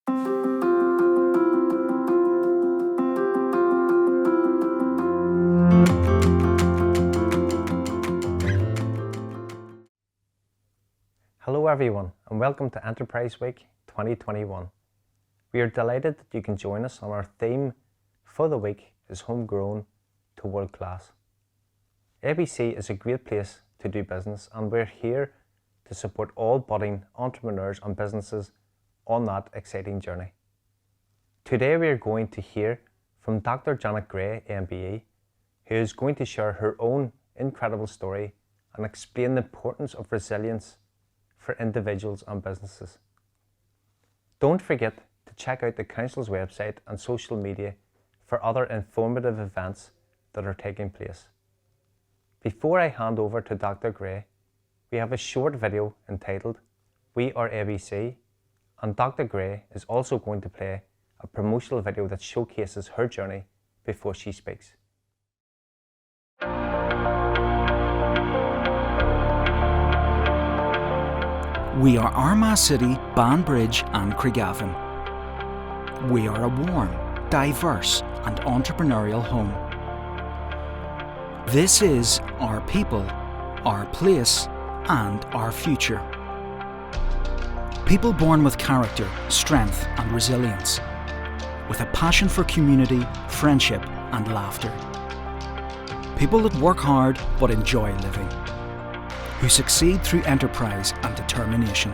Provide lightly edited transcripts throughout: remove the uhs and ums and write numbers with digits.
Hello everyone and welcome to Enterprise Week 2021. We are delighted that you can join us on our theme for the week is Homegrown to World Class. ABC is a great place to do business and we're here to support all budding entrepreneurs and businesses on that exciting journey. Today we are going to hear from Dr. Janet Gray, MBE, who is going to share her own incredible story and explain the importance of resilience for individuals and businesses. Don't forget to check out the Council's website and social media for other informative events that are taking place. Before I hand over to Dr. Gray, we have a short video entitled We Are ABC, and Dr. Gray is also going to play a promotional video that showcases her journey before she speaks. We are Armagh City, Banbridge and Craigavon. We are a warm, diverse and entrepreneurial home. This is our people, our place and our future. People born with character, strength and resilience, with a passion for community, friendship and laughter. People that work hard but enjoy living, who succeed through enterprise and determination.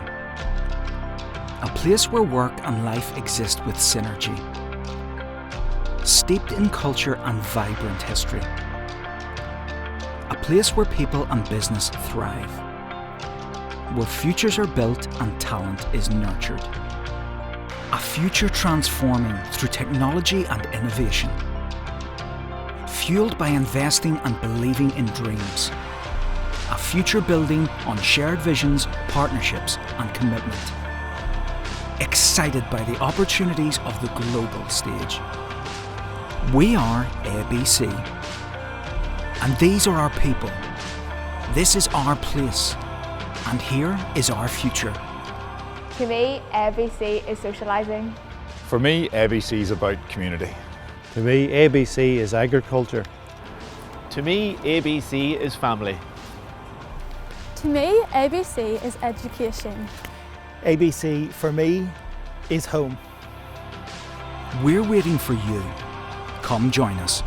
A place where work and life exist with synergy, steeped in culture and vibrant history. A place where people and business thrive, where futures are built and talent is nurtured. A future transforming through technology and innovation, fueled by investing and believing in dreams. A future building on shared visions, partnerships and commitment. Excited by the opportunities of the global stage. We are ABC. And these are our people. This is our place. And here is our future. To me, ABC is socialising. For me, ABC is about community. To me, ABC is agriculture. To me, ABC is family. To me, ABC is education. ABC for me is home. We're waiting for you. Come join us.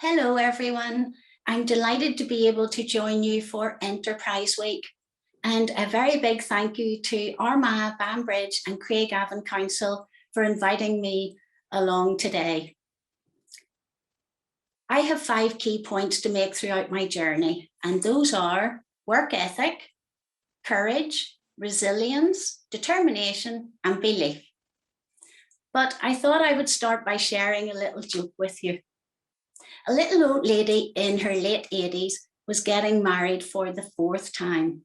Hello everyone, I'm delighted to be able to join you for Enterprise Week, and a very big thank you to Armagh, Banbridge and Craigavon Council for inviting me along today. I have 5 key points to make throughout my journey, and those are work ethic, courage, resilience, determination and belief. But I thought I would start by sharing a little joke with you. A little old lady in her late 80s was getting married for the 4th time.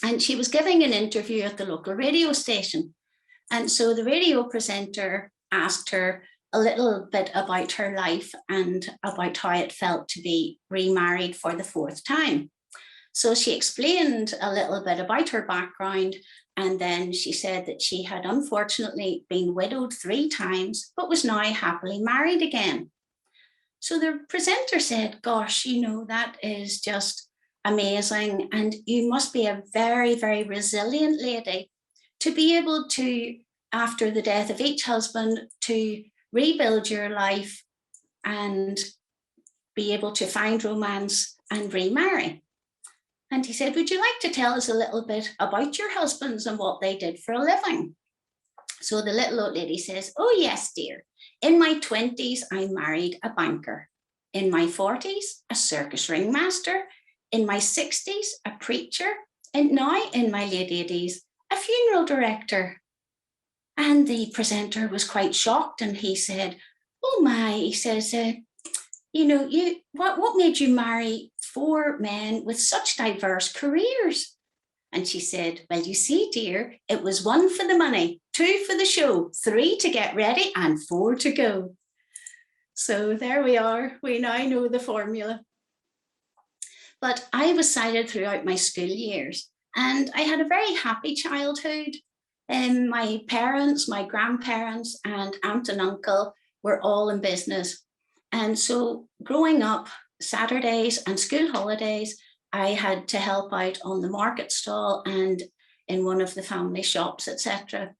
And she was giving an interview at the local radio station. And so the radio presenter asked her a little bit about her life and about how it felt to be remarried for the 4th time. So she explained a little bit about her background, and then she said that she had unfortunately been widowed 3 times, but was now happily married again. So the presenter said, gosh, you know, that is just amazing. And you must be a very, very resilient lady to be able to after the death of each husband to rebuild your life and be able to find romance and remarry. And he said, would you like to tell us a little bit about your husbands and what they did for a living? So the little old lady says, oh yes, dear. In my 20s, I married a banker. In my 40s, a circus ringmaster. In my 60s, a preacher. And now in my late 80s, a funeral director. And the presenter was quite shocked, and he said, oh my, he says, what made you marry 4 men with such diverse careers? And she said, well, you see, dear, it was 1 for the money, 2 for the show, 3 to get ready, and 4 to go. So there we are. We now know the formula. But I was sighted throughout my school years, and I had a very happy childhood. And my parents, my grandparents, and aunt and uncle were all in business. And so growing up, Saturdays and school holidays, I had to help out on the market stall and in one of the family shops, etc.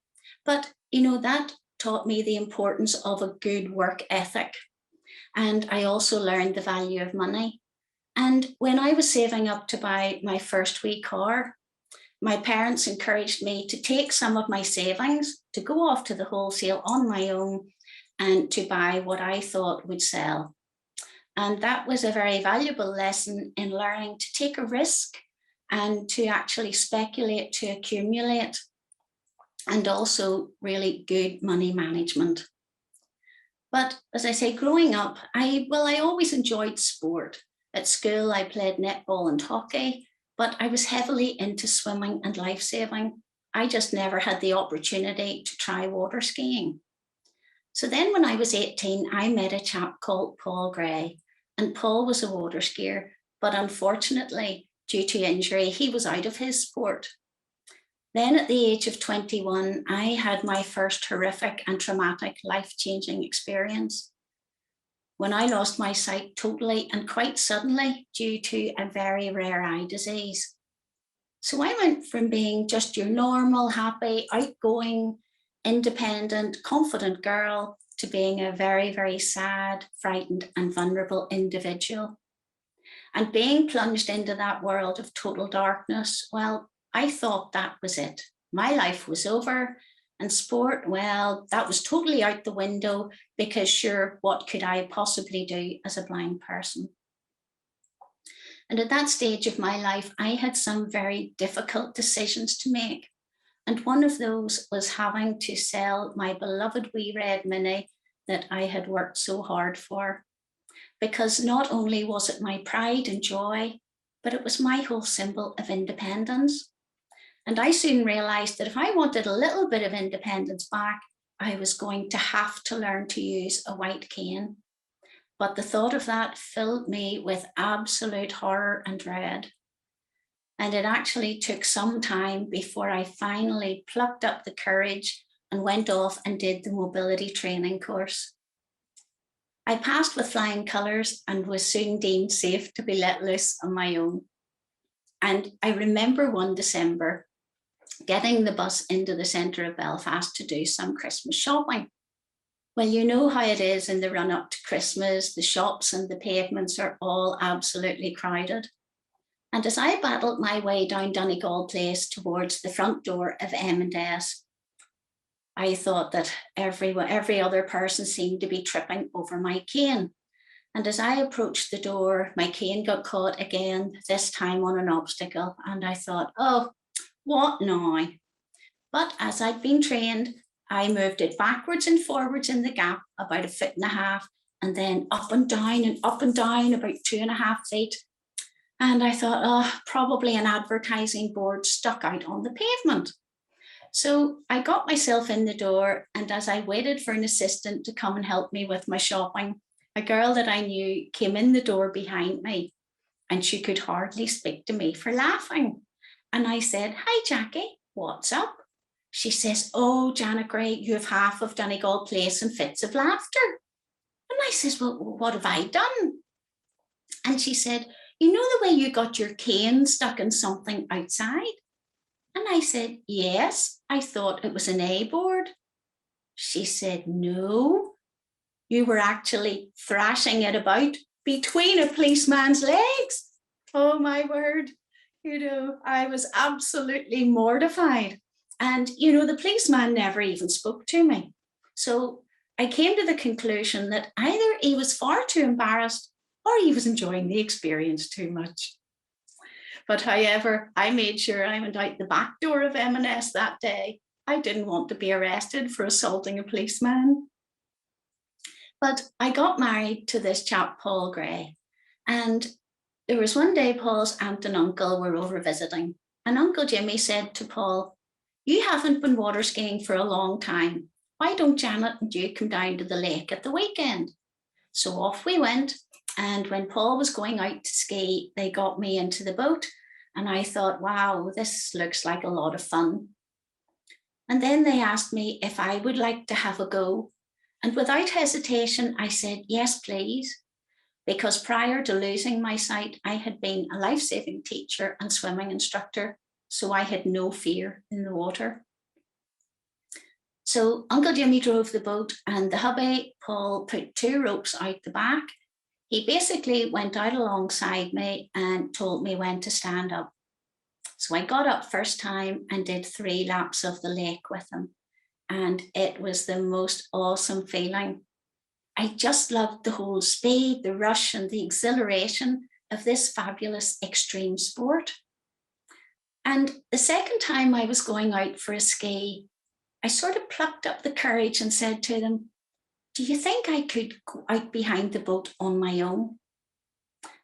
But, that taught me the importance of a good work ethic. And I also learned the value of money. And when I was saving up to buy my first wee car, my parents encouraged me to take some of my savings to go off to the wholesale on my own and to buy what I thought would sell. And that was a very valuable lesson in learning to take a risk and to actually speculate, to accumulate, and also really good money management. But as I say, growing up, I always enjoyed sport. At school, I played netball and hockey, but I was heavily into swimming and life saving. I just never had the opportunity to try water skiing. So then when I was 18, I met a chap called Paul Gray, and Paul was a water skier, but unfortunately, due to injury, he was out of his sport. Then at the age of 21, I had my first horrific and traumatic life-changing experience when I lost my sight totally and quite suddenly due to a very rare eye disease. So I went from being just your normal, happy, outgoing, independent, confident girl to being a very, very sad, frightened, and vulnerable individual. And being plunged into that world of total darkness, well, I thought that was it. My life was over. And sport, well, that was totally out the window because sure, what could I possibly do as a blind person? And at that stage of my life, I had some very difficult decisions to make. And one of those was having to sell my beloved wee red Mini that I had worked so hard for. Because not only was it my pride and joy, but it was my whole symbol of independence. And I soon realized that if I wanted a little bit of independence back, I was going to have to learn to use a white cane. But the thought of that filled me with absolute horror and dread. And it actually took some time before I finally plucked up the courage and went off and did the mobility training course. I passed with flying colours and was soon deemed safe to be let loose on my own. And I remember one December, getting the bus into the centre of Belfast to do some Christmas shopping. Well, you know how it is in the run up to Christmas, the shops and the pavements are all absolutely crowded. And as I battled my way down Donegal Place towards the front door of M&S, I thought that every other person seemed to be tripping over my cane. And as I approached the door, my cane got caught again, this time on an obstacle. And I thought, oh, what now? But as I'd been trained, I moved it backwards and forwards in the gap about 1.5 feet, and then up and down about 2.5 feet. And I thought, oh, probably an advertising board stuck out on the pavement. So I got myself in the door, and as I waited for an assistant to come and help me with my shopping, a girl that I knew came in the door behind me, and she could hardly speak to me for laughing. And I said, hi, Jackie, what's up? She says, oh, Janet Gray, you have half of Donegal Place in fits of laughter. And I says, well, what have I done? And she said, you know the way you got your cane stuck in something outside? And I said, yes, I thought it was an A board. She said, no, you were actually thrashing it about between a policeman's legs. Oh my word. I was absolutely mortified. And, the policeman never even spoke to me. So I came to the conclusion that either he was far too embarrassed or he was enjoying the experience too much. But however, I made sure I went out the back door of M&S that day. I didn't want to be arrested for assaulting a policeman. But I got married to this chap, Paul Gray. And there was one day Paul's aunt and uncle were over visiting. And Uncle Jimmy said to Paul, you haven't been water skiing for a long time. Why don't Janet and you come down to the lake at the weekend? So off we went. And when Paul was going out to ski, they got me into the boat. And I thought, wow, this looks like a lot of fun. And then they asked me if I would like to have a go. And without hesitation, I said, yes, please. Because prior to losing my sight, I had been a life-saving teacher and swimming instructor. So I had no fear in the water. So Uncle Jimmy drove the boat and the hubby, Paul, put 2 ropes out the back. He basically went out alongside me and told me when to stand up. So I got up first time and did 3 laps of the lake with him. And it was the most awesome feeling. I just loved the whole speed, the rush and the exhilaration of this fabulous extreme sport. And the second time I was going out for a ski, I sort of plucked up the courage and said to them, do you think I could go out behind the boat on my own?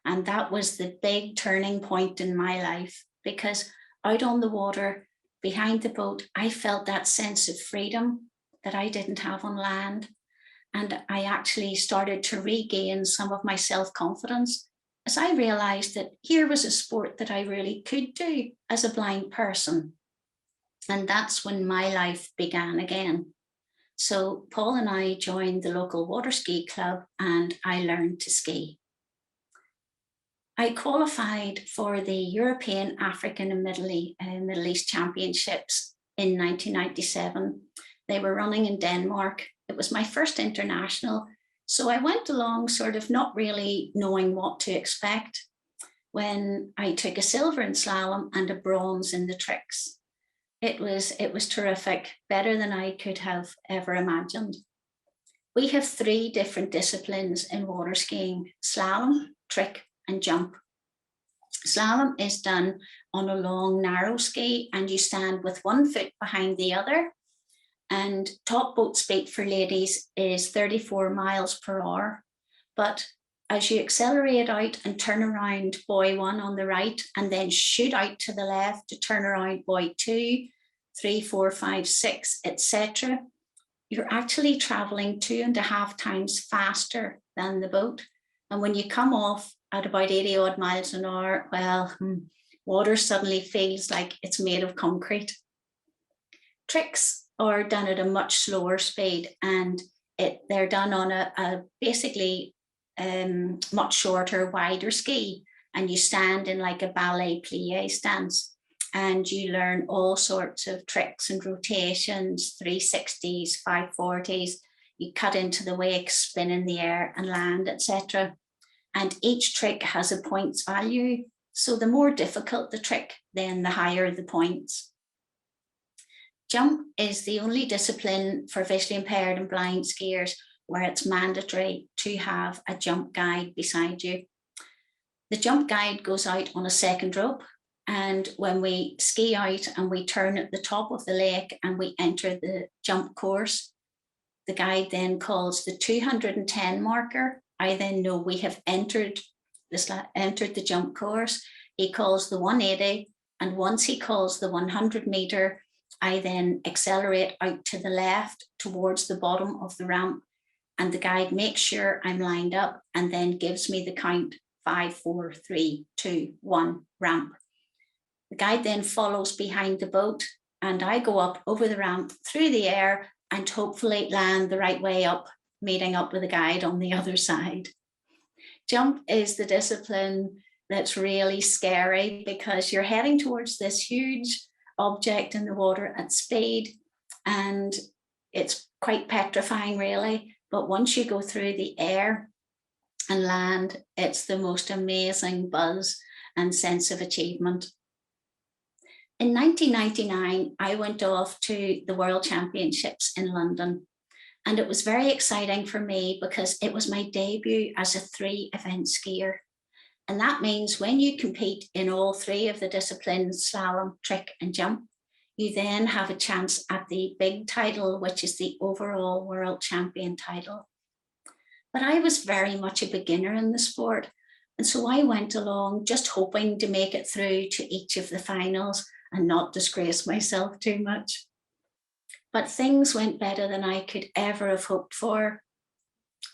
And that was the big turning point in my life, because out on the water, behind the boat, I felt that sense of freedom that I didn't have on land. And I actually started to regain some of my self-confidence as I realized that here was a sport that I really could do as a blind person. And that's when my life began again. So Paul and I joined the local water ski club and I learned to ski. I qualified for the European, African and Middle East Championships in 1997. They were running in Denmark. It was my first international. So I went along sort of not really knowing what to expect when I took a silver in slalom and a bronze in the tricks. It was terrific, better than I could have ever imagined. We have 3 different disciplines in water skiing: slalom, trick, and jump. Slalom is done on a long, narrow ski, and you stand with 1 foot behind the other. And top boat speed for ladies is 34 miles per hour. But as you accelerate out and turn around buoy 1 on the right, and then shoot out to the left to turn around buoy 2, 3, 4, 5, 6, etc., you're actually traveling 2.5 times faster than the boat. And when you come off at about 80 odd miles an hour, well, water suddenly feels like it's made of concrete. Tricks are done at a much slower speed, and they're done on a basically much shorter, wider ski, and you stand in like a ballet plie stance, and you learn all sorts of tricks and rotations, 360s, 540s. You cut into the wake, spin in the air and land, etc. And each trick has a points value. So the more difficult the trick, then the higher the points. Jump is the only discipline for visually impaired and blind skiers where it's mandatory to have a jump guide beside you. The jump guide goes out on a second rope, and when we ski out and we turn at the top of the lake and we enter the jump course, the guide then calls the 210 marker. I then know we have entered the jump course. He calls the 180, and once he calls the 100 meter, I then accelerate out to the left towards the bottom of the ramp, and the guide makes sure I'm lined up and then gives me the count: 5, 4, 3, 2, 1, ramp. The guide then follows behind the boat, and I go up over the ramp through the air and hopefully land the right way up, meeting up with the guide on the other side. Jump is the discipline that's really scary because you're heading towards this huge object in the water at speed, and It's quite petrifying, really. But once you go through the air and land, it's the most amazing buzz and sense of achievement. In 1999, I went off to the World Championships in London, and it was very exciting for me because it was my debut as a 3-event skier. And that means when you compete in all 3 of the disciplines, slalom, trick, and jump, you then have a chance at the big title, which is the overall world champion title. But I was very much a beginner in the sport. And so I went along just hoping to make it through to each of the finals and not disgrace myself too much. But things went better than I could ever have hoped for,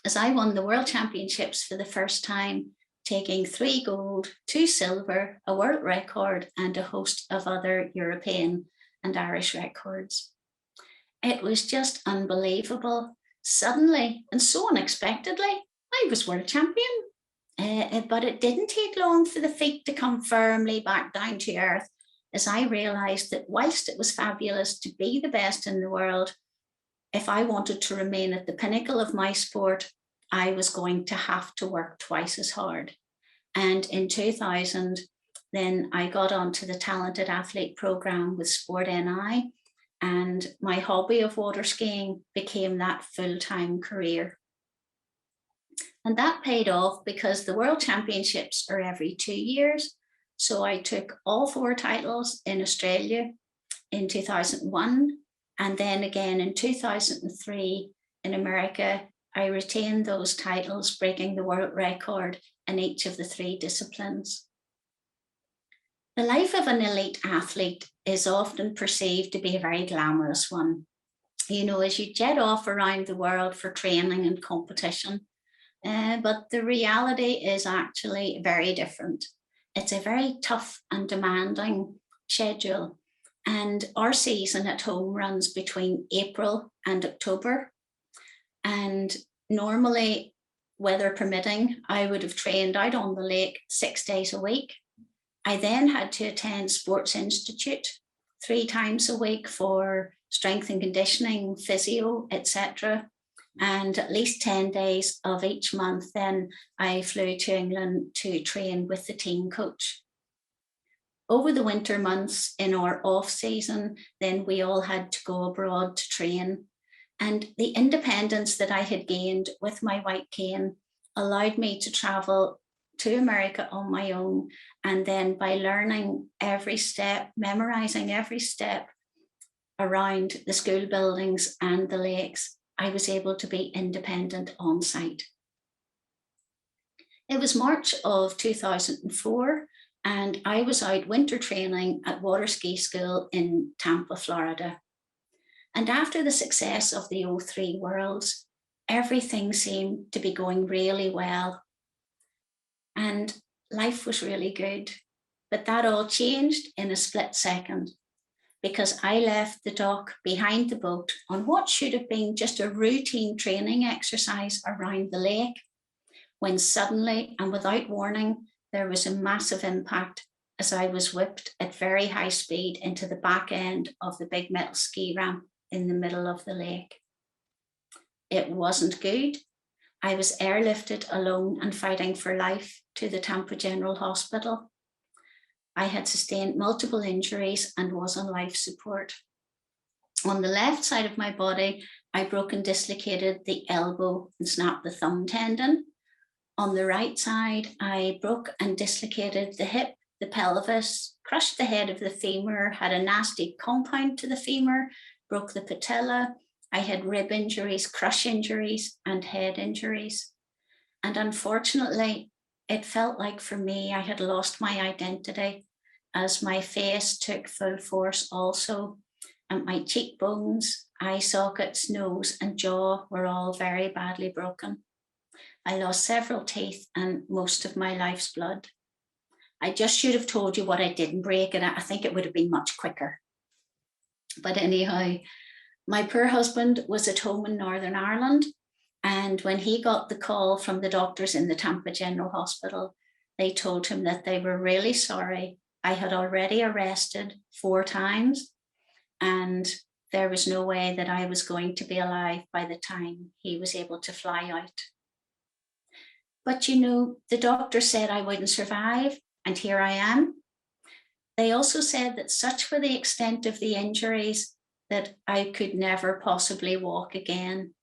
as I won the World Championships for the first time, taking 3 gold, 2 silver, a world record, and a host of other European and Irish records. It was just unbelievable. Suddenly, and so unexpectedly, I was world champion. But it didn't take long for the feet to come firmly back down to earth, as I realised that whilst it was fabulous to be the best in the world, if I wanted to remain at the pinnacle of my sport, I was going to have to work twice as hard. And in 2000, then I got onto the Talented Athlete programme with Sport NI, and my hobby of water skiing became that full-time career. And that paid off because the World Championships are every 2 years. So I took all 4 titles in Australia in 2001, and then again in 2003 in America. I retained those titles, breaking the world record in each of the 3 disciplines. The life of an elite athlete is often perceived to be a very glamorous one. You know, as you jet off around the world for training and competition, but the reality is actually very different. It's a very tough and demanding schedule, and our season at home runs between April and October. And normally, weather permitting, I would have trained out on the lake 6 days a week. I then had to attend Sports Institute 3 times a week for strength and conditioning, physio, etc. And at least 10 days of each month, then I flew to England to train with the team coach. Over the winter months in our off season, then we all had to go abroad to train. And the independence that I had gained with my white cane allowed me to travel to America on my own. And then by learning every step, memorizing every step around the school buildings and the lakes, I was able to be independent on site. It was March of 2004, and I was out winter training at water ski school in Tampa, Florida. And after the success of the 03 Worlds, everything seemed to be going really well. And life was really good. But that all changed in a split second, because I left the dock behind the boat on what should have been just a routine training exercise around the lake, when suddenly and without warning, there was a massive impact as I was whipped at very high speed into the back end of the big metal ski ramp in the middle of the lake. It wasn't good. I was airlifted alone and fighting for life to the Tampa General Hospital. I had sustained multiple injuries and was on life support. On the left side of my body, I broke and dislocated the elbow and snapped the thumb tendon. On the right side, I broke and dislocated the hip, the pelvis, crushed the head of the femur, had a nasty compound to the femur, broke the patella. I had rib injuries, crush injuries, and head injuries. And unfortunately, it felt like for me, I had lost my identity as my face took full force also. And my cheekbones, eye sockets, nose, and jaw were all very badly broken. I lost several teeth and most of my life's blood. I just should have told you what I didn't break, and I think it would have been much quicker. But anyhow, my poor husband was at home in Northern Ireland, and when he got the call from the doctors in the Tampa General Hospital, they told him that they were really sorry. I had already arrested 4 times, and there was no way that I was going to be alive by the time he was able to fly out. But you know, the doctor said I wouldn't survive, and here I am. They also said that such were the extent of the injuries that I could never possibly walk again.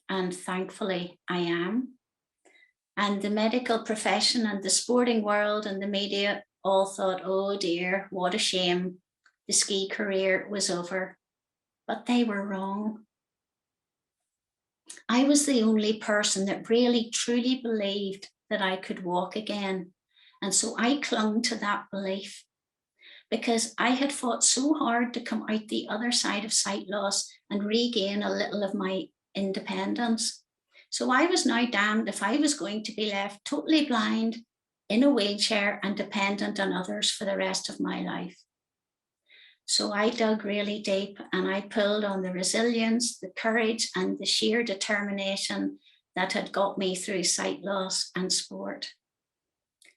And thankfully, I am. And the medical profession and the sporting world and the media all thought, oh dear, what a shame. The ski career was over. But they were wrong. I was the only person that really truly believed that I could walk again. And so I clung to that belief because I had fought so hard to come out the other side of sight loss and regain a little of my independence. So I was now damned if I was going to be left totally blind in a wheelchair and dependent on others for the rest of my life. So I dug really deep and I pulled on the resilience, the courage, and the sheer determination that had got me through sight loss and sport.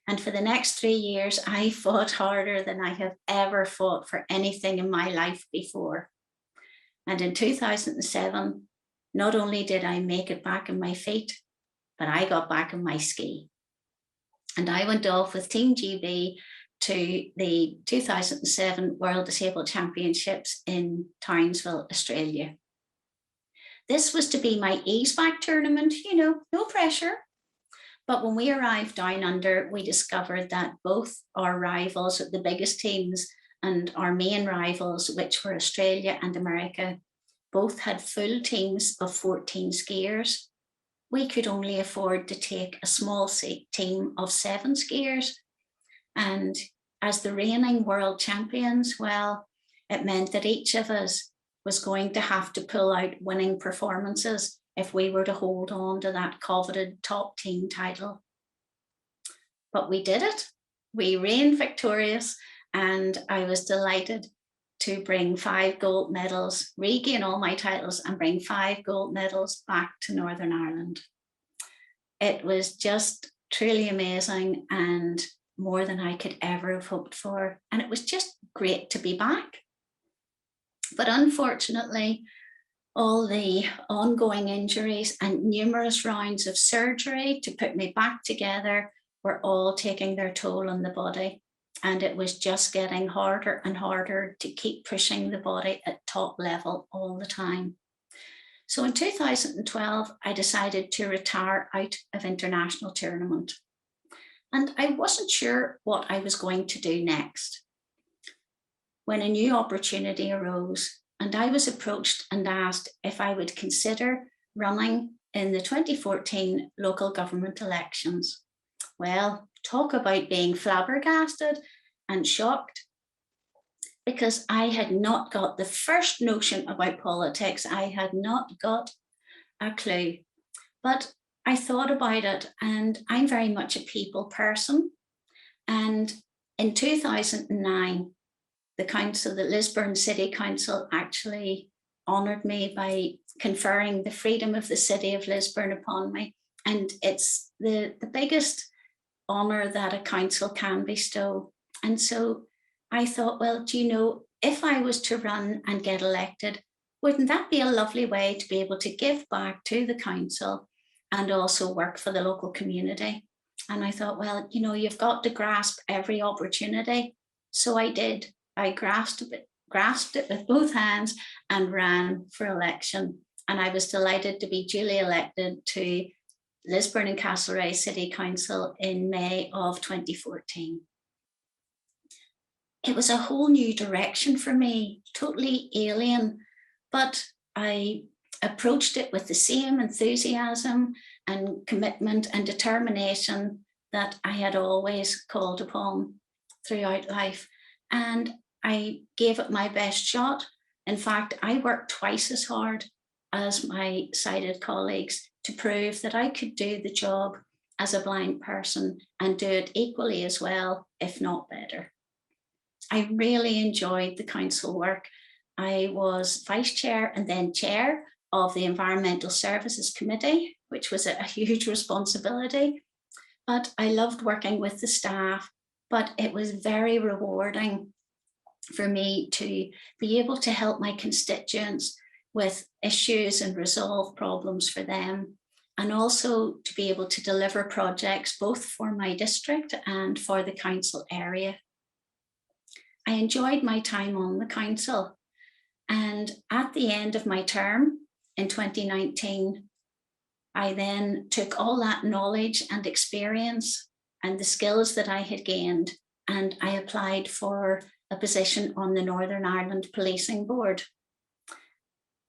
And for the next 3 years, I fought harder than I have ever fought for anything in my life before. And in 2007, not only did I make it back on my feet, but I got back on my ski. And I went off with Team GB to the 2007 World Disabled Championships in Townsville, Australia. This was to be my ease back tournament, you know, no pressure. But when we arrived down under, we discovered that both our rivals, the biggest teams, and our main rivals, which were Australia and America, both had full teams of 14 skiers. We could only afford to take a small team of 7 skiers. And as the reigning world champions, well, it meant that each of us was going to have to pull out winning performances if we were to hold on to that coveted top team title. But we did it. We reigned victorious, and I was delighted to bring 5 gold medals, regain all my titles, and bring 5 gold medals back to Northern Ireland. It was just truly amazing and more than I could ever have hoped for. And it was just great to be back. But unfortunately, all the ongoing injuries and numerous rounds of surgery to put me back together were all taking their toll on the body. And it was just getting harder and harder to keep pushing the body at top level all the time. So in 2012, I decided to retire out of international tournament. And I wasn't sure what I was going to do next when a new opportunity arose, and I was approached and asked if I would consider running in the 2014 local government elections. Well, talk about being flabbergasted and shocked, because I had not got the first notion about politics. I had not got a clue. But I thought about it, and I'm very much a people person. And in 2009, the Lisburn City Council actually honoured me by conferring the freedom of the city of Lisburn upon me. And it's the biggest honour that a council can bestow. And so I thought, well, do you know, if I was to run and get elected, wouldn't that be a lovely way to be able to give back to the council and also work for the local community? And I thought, well, you know, you've got to grasp every opportunity. So I did. I grasped it with both hands and ran for election. And I was delighted to be duly elected to Lisburn and Castlereagh City Council in May of 2014. It was a whole new direction for me, totally alien, but I approached it with the same enthusiasm and commitment and determination that I had always called upon throughout life. And I gave it my best shot. In fact, I worked twice as hard as my sighted colleagues to prove that I could do the job as a blind person and do it equally as well, if not better. I really enjoyed the council work. I was vice chair and then chair of the Environmental Services Committee, which was a huge responsibility. But I loved working with the staff, but it was very rewarding for me to be able to help my constituents with issues and resolve problems for them, and also to be able to deliver projects both for my district and for the council area. I enjoyed my time on the council, and at the end of my term in 2019, I then took all that knowledge and experience and the skills that I had gained, and I applied for a position on the Northern Ireland Policing Board.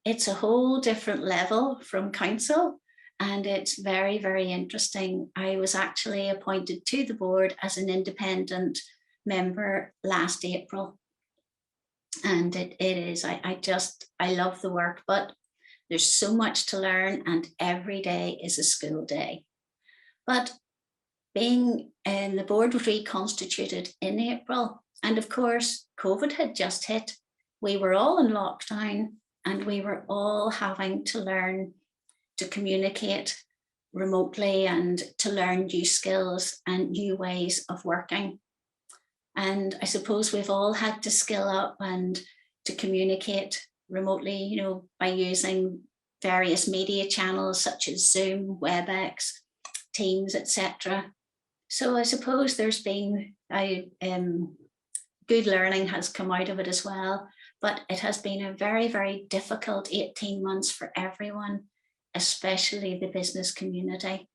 It's a whole different level from council, and it's very, very interesting. I was actually appointed to the board as an independent member last April. And it is, I love the work, but there's so much to learn, and every day is a school day. But being the board was reconstituted in April, and of course, COVID had just hit. We were all in lockdown, and we were all having to learn to communicate remotely and to learn new skills and new ways of working. And I suppose we've all had to skill up and to communicate remotely, you know, by using various media channels such as Zoom, WebEx, Teams, etc. So I suppose there's been good learning has come out of it as well, but it has been a very, very difficult 18 months for everyone, especially the business community.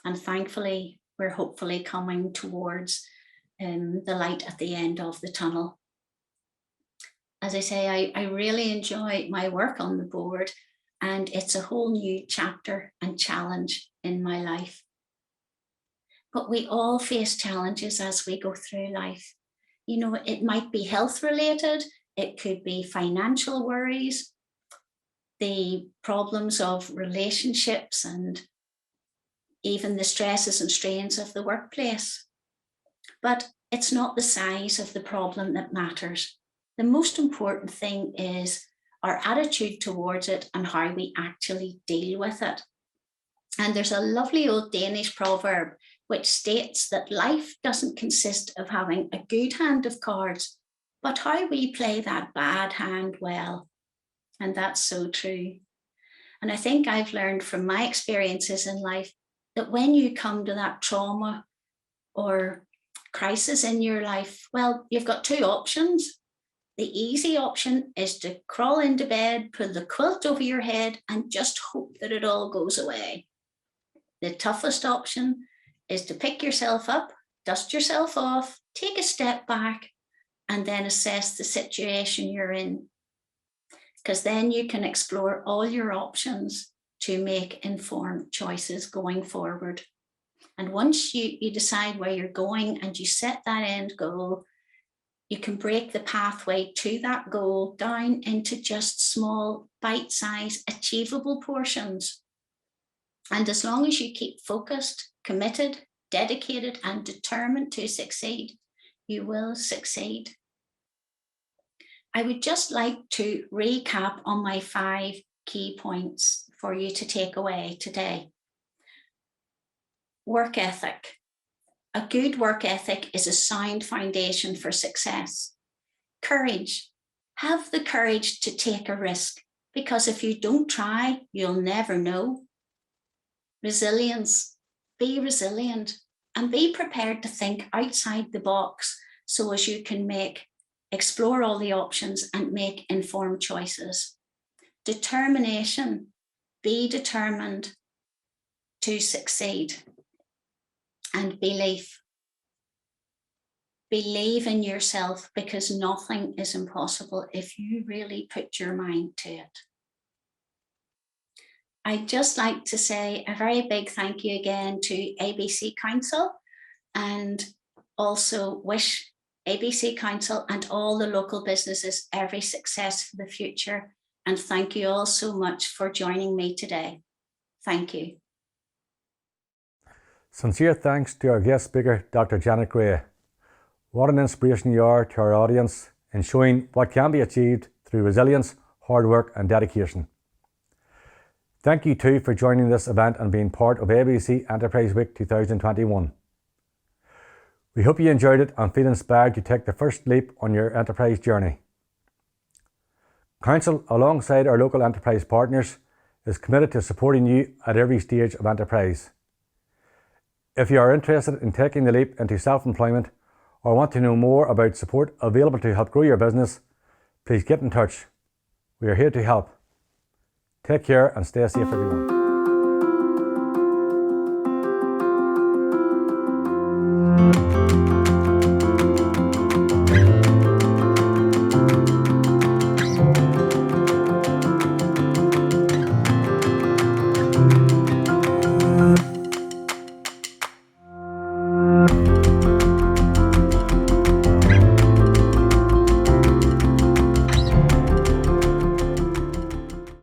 And thankfully, we're hopefully coming towards the light at the end of the tunnel. As I say, I really enjoy my work on the board, and it's a whole new chapter and challenge in my life. But we all face challenges as we go through life. You know, it might be health related, it could be financial worries, the problems of relationships, and even the stresses and strains of the workplace. But it's not the size of the problem that matters. The most important thing is our attitude towards it and how we actually deal with it. And there's a lovely old Danish proverb which states that life doesn't consist of having a good hand of cards, but how we play that bad hand well. And that's so true. And I think I've learned from my experiences in life that when you come to that trauma or crisis in your life, well, you've got two options. The easy option is to crawl into bed, pull the quilt over your head, and just hope that it all goes away. The toughest option is to pick yourself up, dust yourself off, take a step back, and then assess the situation you're in. Because then you can explore all your options to make informed choices going forward. And once you decide where you're going and you set that end goal, you can break the pathway to that goal down into just small, bite-sized, achievable portions. And as long as you keep focused, committed, dedicated, and determined to succeed, you will succeed. I would just like to recap on my 5 key points for you to take away today. Work ethic. A good work ethic is a sound foundation for success. Courage. Have the courage to take a risk, because if you don't try, you'll never know. Resilience. Be resilient and be prepared to think outside the box so as you can explore all the options and make informed choices. Determination. Be determined to succeed. And belief. Believe in yourself, because nothing is impossible if you really put your mind to it. I'd just like to say a very big thank you again to ABC Council, and also wish ABC Council and all the local businesses every success for the future. And thank you all so much for joining me today. Thank you. Sincere thanks to our guest speaker, Dr. Janet Gray. What an inspiration you are to our audience in showing what can be achieved through resilience, hard work and dedication. Thank you too for joining this event and being part of ABC Enterprise Week 2021. We hope you enjoyed it and feel inspired to take the first leap on your enterprise journey. Council, alongside our local enterprise partners, is committed to supporting you at every stage of enterprise. If you are interested in taking the leap into self-employment or want to know more about support available to help grow your business, please get in touch. We are here to help. Take care and stay safe, everyone.